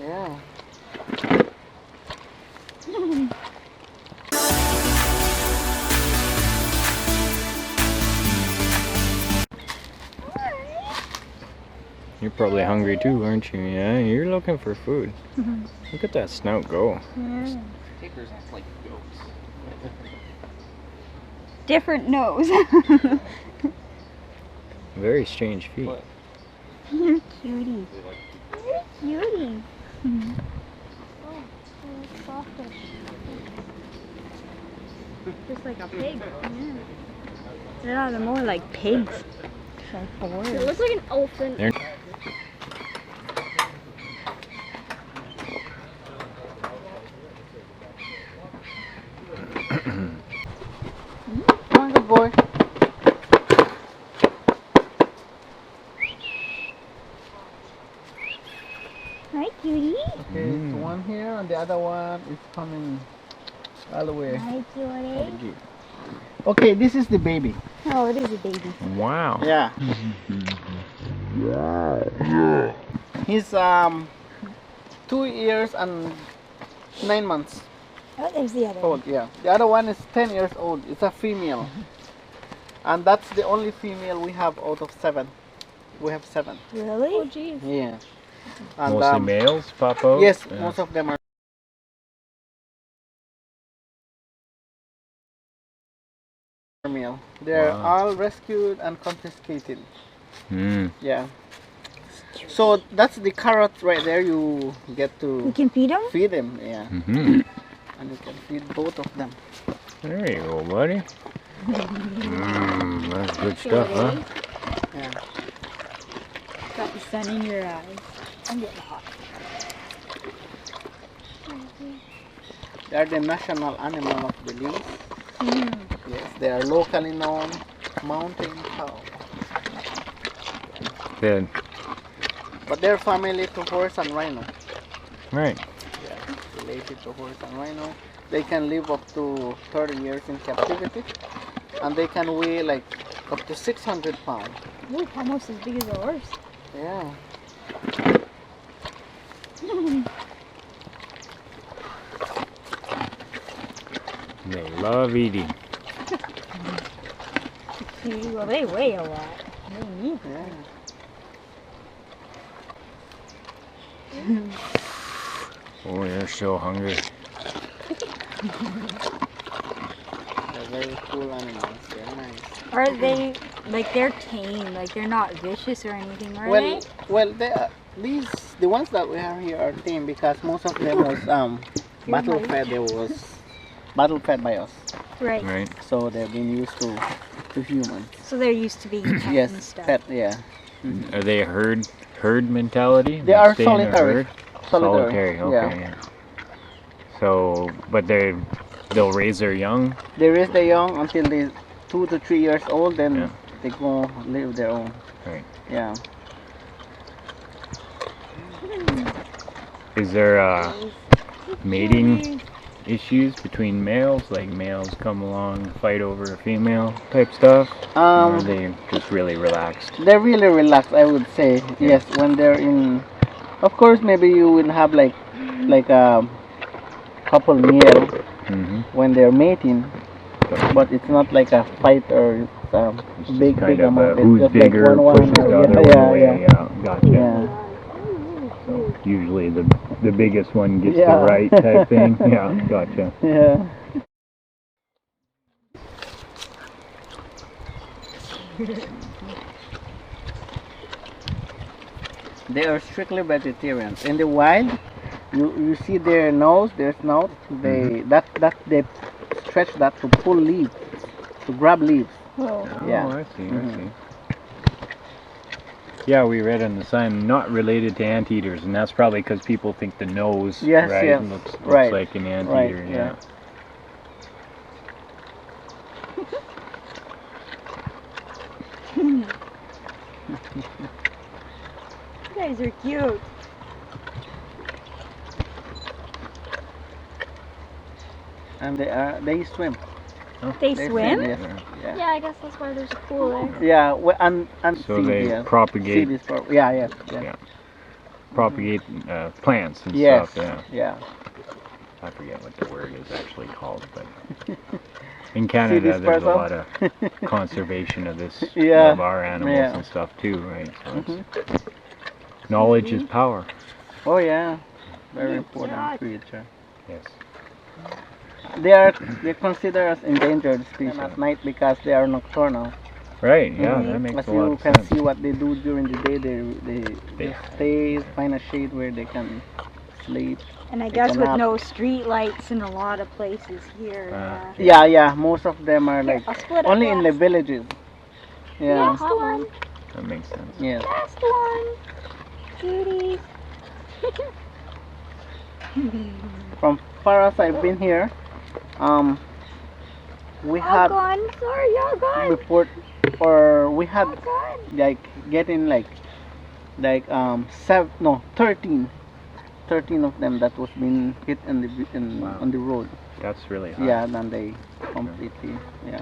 Yeah. You're probably hungry too, aren't you? Yeah, you're looking for food. Look at that snout go. Yeah. Tapirs act like goats. Different nose. Very strange feet. What? You're cutie. You're cutie. Oh, sawfish. Just like a pig. Yeah, they're more like pigs. It looks like an elephant. They're Come on, good boy. Hi, cutie. Okay, it's one here and the other one is coming all the way. Hi, cutie. Okay, this is the baby. Oh, it is a baby. wow. Yeah. He's 2 years and 9 months Oh, there's the other one. old. Yeah. The other one is 10 years old. It's a female, and that's the only female we have out of 7. We have 7. Really? Oh, jeez. Yeah. And, Mostly males pop out? yes, Yeah. most of them are male. They're Wow. all rescued and confiscated. Mm. Yeah. So that's the carrot right there. You get We to can feed them? feed them. Yeah. Mm-hmm. And you can feed both of them. There you go, buddy. That's good stuff, huh? Yeah. Got the sun in your eyes. I'm getting hot. They are the national animal of Belize. Mm. Yes, they are locally known mountain cow. Good. But they're family to horse and rhino. Right. Yeah, related to horse and rhino. They can live up to 30 years in captivity, and they can weigh like up to 600 pounds. Ooh, almost as big as a horse. Yeah. They love eating. Well, they weigh a lot. They need Yeah. Oh, you're so hungry. They're very cool animals. They're nice. Are they, like, they're tame, like, they're not vicious or anything, are Well, they? well, the ones that we have here are tame because most of them was battle fed. They was battle fed by us, Right. Right. so they've been used to humans. So they're used to being pet and Yes, stuff. pet. Yeah. Are they a herd mentality? They are stay in a solitary. herd? Solitary. Okay. Yeah. So, but they'll raise their young. They raise the young until they 2 to 3 years old, then Yeah. they go live their own. Right. Yeah. Is there mating issues between males? Like males come along, fight over a female type stuff? Or are they just really relaxed? They're really relaxed, I would say. Yes, when they're in. Of course, maybe you will have like a couple meal Mm-hmm. when they're mating, but it's not like a fight or it's It's big kind of amount. who's It's just bigger like one, pushes the other yeah, one away. yeah, Yeah, gotcha. yeah. So usually the biggest one gets Yeah. the right type thing. Yeah, gotcha. Yeah. They are strictly vegetarians. In the wild, you see their nose, their snout. They they stretch that to pull leaves, to grab leaves. Oh. Yeah. Oh, I see. Mhm. I see. Yeah, we read on the sign not related to anteaters, and that's probably because people think the nose, Yes, right, yes. looks Right. like an anteater. Right, Yeah. You guys are cute. And they swim. They They swim? Yes. Yeah. Yeah, I guess that's why there's a pool there. Yeah. And So seed, they yes. propagate. Seed is yeah. Yes. Yes. Yeah. propagate plants and Yes. stuff. Yeah. I forget what the word is actually called, but in Canada this there's a parcel? lot of conservation of this Yeah. of our animals Yeah. and stuff too, right? So it's, knowledge is power. Oh yeah. Very important creature. Yes. They're considered as endangered species at night because they are nocturnal. Right. Yeah, that makes As a lot you of can sense. see what they do during the day, they They just stay, find a shade where they can sleep. And I Take guess a with nap. no street lights in a lot of places here. Yeah, most of them are like I'll split up only in the last. villages. Yeah. Last one. That makes sense. Yes. Last one. Cuties. From far as I've been here, we All had gone. Sorry, y'all gone. report, or we had All gone. like getting like 13 of them that was being hit in the Wow. on the road. That's really high. Yeah, then they completely, yeah.